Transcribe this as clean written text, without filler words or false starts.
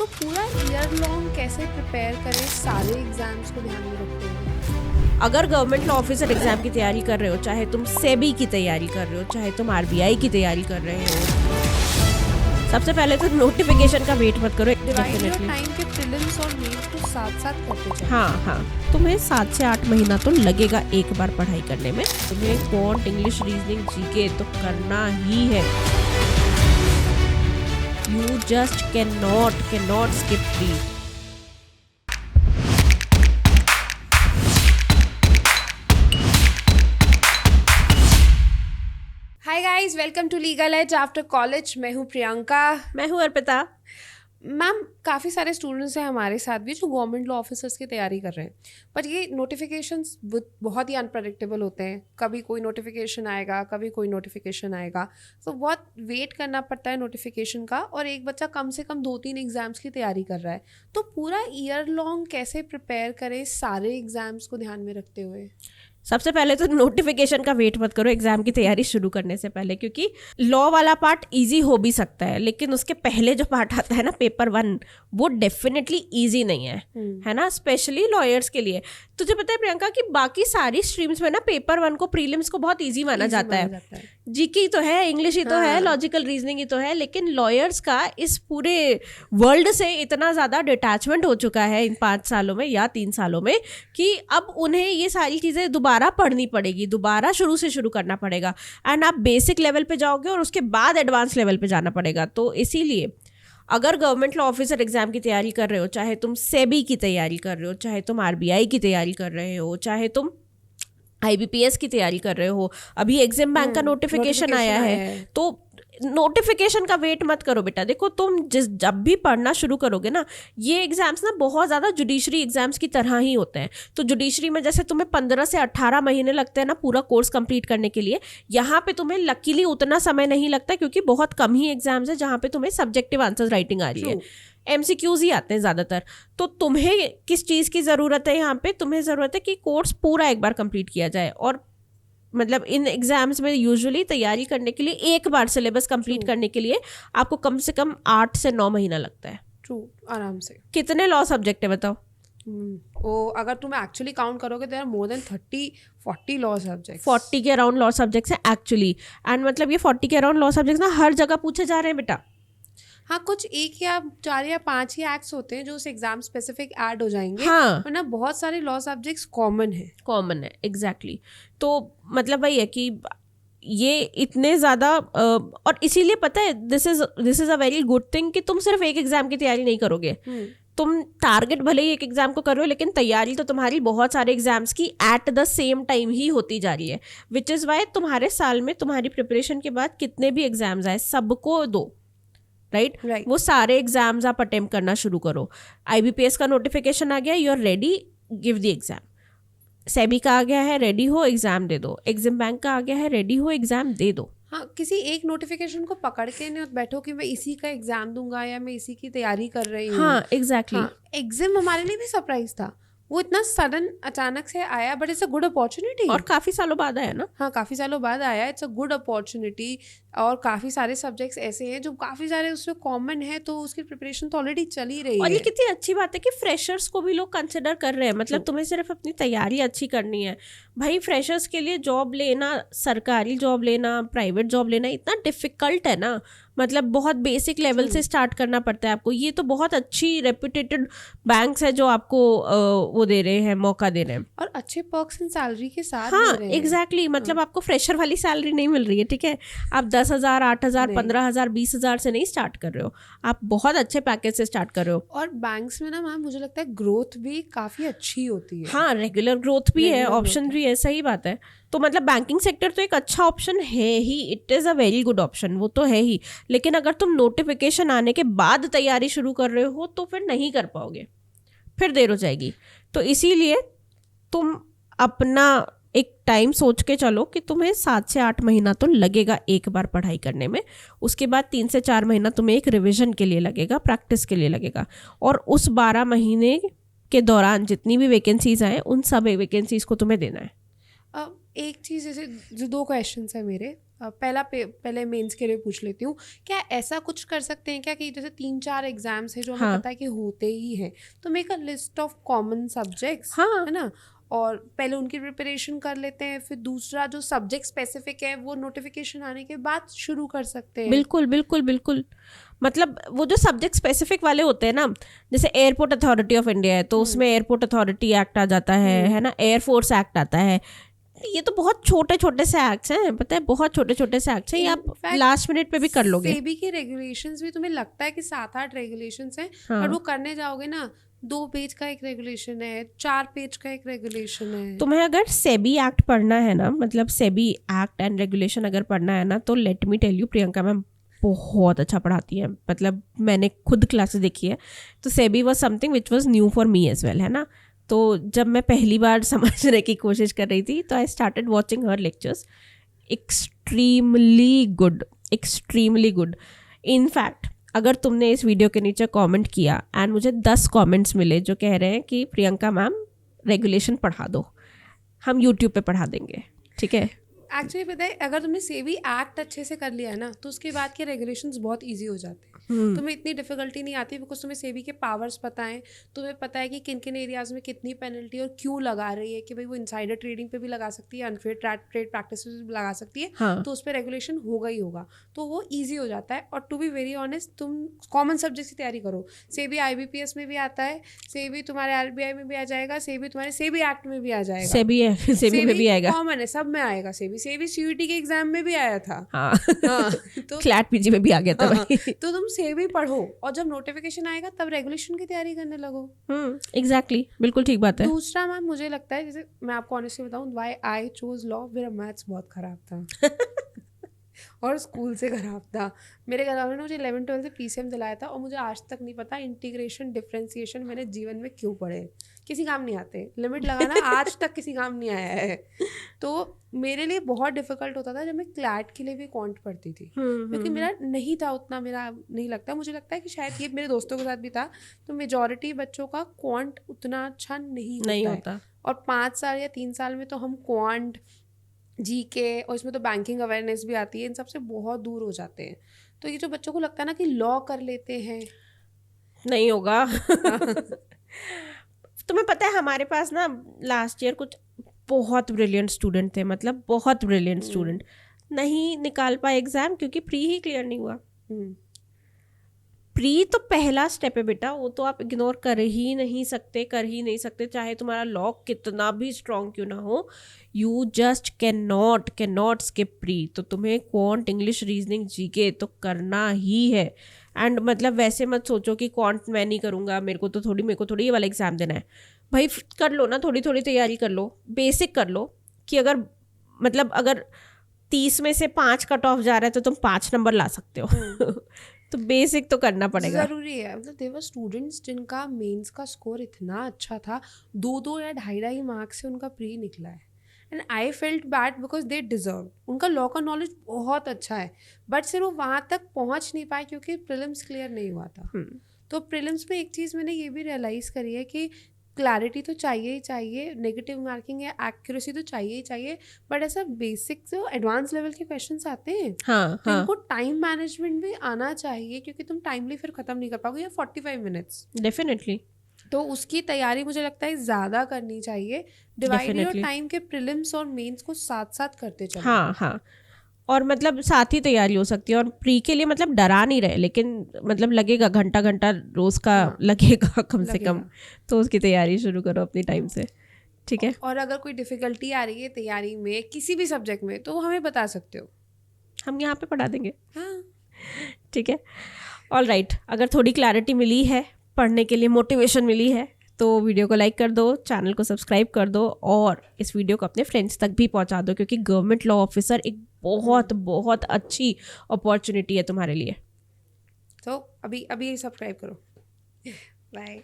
तो पूरा year long कैसे प्रिपेयर करें सारे एग्जाम्स को ध्यान में रखते हुए? अगर गवर्नमेंट लॉ ऑफिसर एग्जाम की तैयारी कर रहे हो, चाहे तुम सेबी की तैयारी कर रहे हो, चाहे तुम आरबीआई की तैयारी कर रहे हो, सबसे पहले तो नोटिफिकेशन का वेट मत करो। डिवाइड योर टाइम के प्रीलिम्स और मेंस को साथ साथ करते जाओ। हाँ, तुम्हें 7 से 8 महीना तो लगेगा एक बार पढ़ाई करने में। तुम्हें क्वांट, इंग्लिश, रीजनिंग, जीके तो करना ही है। You just cannot skip these. Hi guys, welcome to legal age after college. मैं हूँ प्रियंका। मैं हूँ अर्पिता। मैम, काफ़ी सारे स्टूडेंट्स हैं हमारे साथ भी जो गवर्नमेंट लॉ ऑफिसर्स की तैयारी कर रहे हैं, पर ये नोटिफिकेशंस बहुत ही अनप्रेडिक्टेबल होते हैं। कभी कोई नोटिफिकेशन आएगा, कभी कोई नोटिफिकेशन आएगा, तो बहुत वेट करना पड़ता है नोटिफिकेशन का। और एक बच्चा कम से कम 2-3 एग्जाम्स की तैयारी कर रहा है, तो पूरा ईयर लॉन्ग कैसे प्रिपेयर करें सारे एग्जाम्स को ध्यान में रखते हुए? सबसे पहले तो नोटिफिकेशन का वेट मत करो एग्जाम की तैयारी शुरू करने से पहले, क्योंकि लॉ वाला पार्ट इजी हो भी सकता है, लेकिन उसके पहले जो पार्ट आता है ना, पेपर 1, वो डेफिनेटली इजी नहीं है ना, स्पेशली लॉयर्स के लिए। तुझे पता है प्रियंका कि बाकी सारी स्ट्रीम्स में ना पेपर 1 को, प्रीलिम्स को बहुत इजी माना जाता है। जीके तो है, इंग्लिश ही तो है, लॉजिकल रीजनिंग ही तो है, लेकिन लॉयर्स का इस पूरे वर्ल्ड से इतना ज़्यादा डिटैचमेंट हो चुका है इन 5 सालों में या 3 सालों में कि अब उन्हें ये सारी चीज़ें दोबारा पढ़नी पड़ेगी, दोबारा शुरू करना पड़ेगा। एंड आप बेसिक लेवल पे जाओगे और उसके बाद एडवांस लेवल पे जाना पड़ेगा। तो इसीलिए अगर गवर्नमेंट लॉ ऑफिसर एग्जाम की तैयारी कर रहे हो, चाहे तुम सेबी की तैयारी कर रहे हो, चाहे तुम आरबीआई की तैयारी कर रहे हो, चाहे तुम आईबीपीएस की तैयारी कर रहे हो, अभी एग्जाम बैंक का नोटिफिकेशन आया है, तो नोटिफिकेशन का वेट मत करो बेटा। देखो, तुम जब भी पढ़ना शुरू करोगे ना, ये एग्जाम्स ना बहुत ज़्यादा जुडिशरी एग्जाम्स की तरह ही होते हैं। तो जुडिशरी में जैसे तुम्हें 15 से 18 महीने लगते हैं ना पूरा कोर्स कंप्लीट करने के लिए, यहाँ पे तुम्हें लकीली उतना समय नहीं लगता, क्योंकि बहुत कम ही एग्जाम्स है जहाँ पे तुम्हें सब्जेक्टिव आंसर्स राइटिंग आ रही है। MCQs ही आते हैं ज़्यादातर। तो तुम्हें किस चीज़ की ज़रूरत है यहाँ पे? तुम्हें ज़रूरत है कि कोर्स पूरा एक बार कंप्लीट किया जाए। और मतलब इन एग्जाम्स में यूजुअली तैयारी करने के लिए, एक बार सिलेबस कंप्लीट करने के लिए आपको कम से कम 8 से 9 महीना लगता है। ट्रू, आराम से। कितने लॉ सब्जेक्ट है बताओ? अगर तुम एक्चुअली काउंट करोगे तो मोर देन 30-40 लॉ सब्जेक्ट्स। 40 के अराउंड लॉ सब्जेक्ट्स हैं एक्चुअली। एंड मतलब ये 40 के अराउंड लॉ सब्जेक्ट्स ना हर जगह पूछे जा रहे हैं बेटा। हाँ, कुछ 1 या 4 या 5 ही एक्ट्स होते हैं जो उस एग्जाम स्पेसिफिक ऐड हो जाएंगे। हाँ, वरना बहुत सारे लॉ सब्जेक्ट्स कॉमन है। एग्जैक्टली। तो मतलब वही है कि ये इतने ज़्यादा और इसीलिए पता है, this is a very good thing कि तुम सिर्फ एक एग्जाम की तैयारी नहीं करोगे। तुम टारगेट भले ही एक एग्जाम को कर रहे हो, लेकिन तैयारी तो तुम्हारी बहुत सारे एग्जाम्स की एट द सेम टाइम ही होती जा रही है। विच इज़ वाई तुम्हारे साल में तुम्हारी प्रिपरेशन के बाद कितने भी एग्जाम्स आए, सबको दो, राइट? वो सारे एग्जाम्स आप अटेम्प्ट करना शुरू करो। आईबीपीएस का नोटिफिकेशन आ गया, you are ready, give the exam. SEBI का आ गया है, रेडी हो, एग्जाम दे दो। एग्जाम बैंक का आ गया है, रेडी हो, एग्जाम दे दो। हाँ, किसी एक नोटिफिकेशन को पकड़ के नहीं बैठो कि मैं इसी का एग्जाम दूंगा या मैं इसी की तैयारी कर रही हूँ। हाँ, एग्जैक्टली। एग्जाम हमारे लिए भी सरप्राइज था, वो इतना सडन अचानक से आया, but it's a good opportunity. और काफ़ी सालों बाद आया ना। हाँ, काफ़ी सालों बाद आया, इट्स अ गुड अपॉर्चुनिटी। और काफ़ी सारे सब्जेक्ट्स ऐसे हैं जो काफ़ी सारे उसमें कॉमन है, तो उसकी प्रिपरेशन तो ऑलरेडी चल ही रही है। और ये कितनी अच्छी बात है कि फ्रेशर्स को भी लोग कंसिडर कर रहे हैं। मतलब तुम्हें सिर्फ अपनी तैयारी अच्छी करनी है भाई। फ्रेशर्स के लिए जॉब लेना, सरकारी जॉब लेना, प्राइवेट जॉब लेना इतना डिफिकल्ट है ना। मतलब बहुत बेसिक लेवल से स्टार्ट करना पड़ता है आपको। ये तो बहुत अच्छी रेप्यूटेटेड बैंक्स है जो आपको वो दे रहे हैं, मौका दे रहे हैं, और अच्छे पर्क्स एंड सैलरी के साथ। हाँ, एग्जैक्टली। मतलब आपको फ्रेशर वाली सैलरी नहीं मिल रही है, ठीक है? आप 10,000, 8,000, 15,000, 20,000 से नहीं स्टार्ट कर रहे हो, आप बहुत अच्छे पैकेज से स्टार्ट कर रहे हो। और बैंक्स में ना मैम, मुझे लगता है ग्रोथ भी काफ़ी अच्छी होती है। हाँ, रेगुलर ग्रोथ भी है, ऑप्शन भी है, सही बात है। तो मतलब बैंकिंग सेक्टर तो एक अच्छा ऑप्शन है ही, it is a very good option, वो तो है ही। लेकिन अगर तुम नोटिफिकेशन आने के बाद तैयारी शुरू कर रहे हो तो फिर नहीं कर पाओगे, फिर देर हो जाएगी। तो इसीलिए तुम अपना एक टाइम सोच के चलो कि तुम्हें 7 से 8 महीना तो लगेगा एक बार पढ़ाई करने में। उसके बाद 3 से 4 महीना तुम्हें एक रिविजन के लिए लगेगा, प्रैक्टिस के लिए लगेगा। और उस 12 महीने के दौरान जितनी भी वैकेंसीज आए, उन सब वैकेंसीज को तुम्हें देना है। एक चीज़, जैसे जो 2 क्वेश्चंस है मेरे, पहले मेंस के लिए पूछ लेती हूँ, क्या ऐसा कुछ कर सकते हैं क्या कि जैसे 3-4 एग्जाम्स है जो हमें हाँ. पता है कि होते ही हैं, तो make a list of common subjects, हाँ. है ना, और पहले उनकी प्रिपरेशन कर लेते हैं, फिर दूसरा जो सब्जेक्ट स्पेसिफिक है वो नोटिफिकेशन आने के बाद शुरू कर सकते हैं। बिल्कुल बिल्कुल बिल्कुल, मतलब वो जो सब्जेक्ट स्पेसिफिक वाले होते हैं ना, जैसे एयरपोर्ट अथॉरिटी ऑफ इंडिया है तो उसमें एयरपोर्ट अथॉरिटी एक्ट आ जाता है ना, एयरफोर्स एक्ट आता है, ये तो बहुत छोटे छोटे से एक्ट्स हैं, पता है, बहुत छोटे छोटे से एक्ट्स हैं, ये आप लास्ट मिनट पे भी कर लोगे। सेबी के रेगुलेशंस भी तुम्हें लगता है कि 7-8 रेगुलेशंस हैं, हाँ. पर वो करने जाओगे ना 2 पेज का एक रेगुलेशन है, 4 पेज का एक रेगुलेशन है। तुम्हें अगर सेबी एक्ट पढ़ना है ना, मतलब सेबी एक्ट एंड रेगुलेशन अगर पढ़ना है ना, तो let me tell you, Priyanka ma'am बहुत अच्छा पढ़ाती है, मतलब मैंने खुद क्लासेस देखी है, तो SEBI was something which was new for me as well, है ना। तो जब मैं पहली बार समझने की कोशिश कर रही थी तो I started watching her lectures, extremely good, extremely good. In fact अगर तुमने इस वीडियो के नीचे कमेंट किया एंड मुझे 10 कमेंट्स मिले जो कह रहे हैं कि प्रियंका मैम रेगुलेशन पढ़ा दो, हम यूट्यूब पे पढ़ा देंगे, ठीक है। एक्चुअली पता है, अगर तुमने सेबी एक्ट अच्छे से कर लिया है ना, तो उसके बाद के रेगुलेशंस बहुत इजी हो जाते हैं, तुम्हें इतनी डिफिकल्टी नहीं आती, बिकॉज तुम्हें सेबी के पावर्स पता है, तुम्हें पता है कि किन किन एरियाज में कितनी पेनल्टी और क्यों लगा रही है, कि भाई वो इनसाइडर ट्रेडिंग पे भी लगा सकती है, अनफेयर ट्रेड प्रैक्टिस पे भी लगा सकती है, हाँ. तो उस पर रेगुलेशन होगा ही होगा, तो वो ईजी हो जाता है। और टू बी वेरी ऑनेस्ट, तुम कॉमन सब्जेक्ट की तैयारी करो, सेबी IBPS में भी आता है, सेबी तुम्हारे RBI में भी आ जाएगा, सेबी तुम्हारे सेबी एक्ट में भी आ जाएगा, सेबी में भी आएगा, कॉमन है, सब में आएगा, सेबी CUET के एग्जाम में भी आया था। हाँ. तो क्लैट PG में भी आ गया था भाई। तो तुम सेबी पढ़ो और जब नोटिफिकेशन आएगा तब रेगुलेशन की तैयारी करने लगो। एग्जैक्टली, बिल्कुल ठीक बात है। दूसरा मैम, मुझे लगता है, जैसे मैं आपको ऑनेस्टली बताऊं, व्हाई आई चोज लॉ, मेरा मैथ्स बहुत खराब था और स्कूल से खराब था। मेरे घर वालों ने मुझे 11th-12th से PCM दिलाया था और मुझे आज तक नहीं पता इंटीग्रेशन डिफरेंशिएशन मैंने जीवन में क्यों पढ़े, किसी काम नहीं आते, लिमिट लगाना आज तक किसी काम नहीं आया है। तो मेरे लिए बहुत डिफिकल्ट होता था जब मैं क्लैट के लिए भी क्वांट पढ़ती थी, क्योंकि मेरा नहीं था उतना, मेरा नहीं लगता, मुझे लगता है कि शायद ये मेरे दोस्तों के साथ भी था, तो मेजॉरिटी बच्चों का क्वांट उतना अच्छा नहीं होता। और 5 साल या 3 साल में तो हम क्वांट, GK और इसमें तो बैंकिंग अवेयरनेस भी आती है, इन सबसे बहुत दूर हो जाते हैं। तो ये जो बच्चों को लगता है ना कि लॉ कर लेते हैं, नहीं होगा। तुम्हें पता है हमारे पास ना लास्ट ईयर कुछ बहुत ब्रिलियंट स्टूडेंट थे, मतलब बहुत ब्रिलियंट स्टूडेंट, नहीं निकाल पाए एग्जाम क्योंकि प्री ही क्लियर नहीं हुआ। प्री तो पहला स्टेप है बेटा, वो तो आप इग्नोर कर ही नहीं सकते, चाहे तुम्हारा लॉ कितना भी स्ट्रॉन्ग क्यों ना हो, you just can not skip pre. तो तुम्हें क्वांट, इंग्लिश, रीजनिंग, GK तो करना ही है। एंड मतलब वैसे मत सोचो कि क्वांट मैं नहीं करूँगा, मेरे को थोड़ी ये वाला एग्जाम देना है, भाई कर लो ना, थोड़ी तैयारी कर लो, बेसिक कर लो, कि अगर 30 में से 5 कट ऑफ जा रहा है तो तुम 5 नंबर ला सकते हो। तो बेसिक तो करना पड़ेगा, जरूरी है। मतलब देयर वर स्टूडेंट्स जिनका मेंस का स्कोर इतना अच्छा था, 2 या 2.5 मार्क्स से उनका प्री निकला है, and I felt bad because they deserve. उनका लॉ का नॉलेज बहुत अच्छा है, बट सिर्फ वो वहाँ तक पहुँच नहीं पाए क्योंकि प्रीलिम्स क्लियर नहीं हुआ था। तो प्रीलिम्स में एक चीज़ मैंने ये भी रियलाइज़ करी है कि क्लैरिटी तो चाहिए ही चाहिए, नेगेटिव मार्किंग या एक्यूरेसी तो चाहिए ही चाहिए, बट ऐसा बेसिक जो एडवांस लेवल के क्वेश्चंस आते हैं, तो इनको टाइम मैनेजमेंट भी आना चाहिए, क्योंकि तुम टाइमली फिर खत्म नहीं कर पाओगे, या 45 मिनट्स डेफिनेटली। तो उसकी तैयारी मुझे लगता है ज़्यादा करनी चाहिए, डिवाइड योर टाइम के प्रीलिम्स और मेंस को साथ साथ करते चलो। हाँ, और मतलब साथ ही तैयारी हो सकती है, और प्री के लिए मतलब डरा नहीं रहे, लेकिन मतलब लगेगा घंटा रोज का, लगेगा कम से कम, तो उसकी तैयारी शुरू करो अपनी टाइम से, ठीक है। और अगर कोई डिफिकल्टी आ रही है तैयारी में किसी भी सब्जेक्ट में, तो हमें बता सकते हो, हम यहाँ पे पढ़ा देंगे। हाँ, ठीक है, ऑल राइट। अगर थोड़ी क्लैरिटी मिली है, पढ़ने के लिए मोटिवेशन मिली है, तो वीडियो को लाइक कर दो, चैनल को सब्सक्राइब कर दो, और इस वीडियो को अपने फ्रेंड्स तक भी पहुंचा दो, क्योंकि गवर्नमेंट लॉ ऑफिसर एक बहुत अच्छी अपॉर्चुनिटी है तुम्हारे लिए। तो अभी सब्सक्राइब करो। बाय।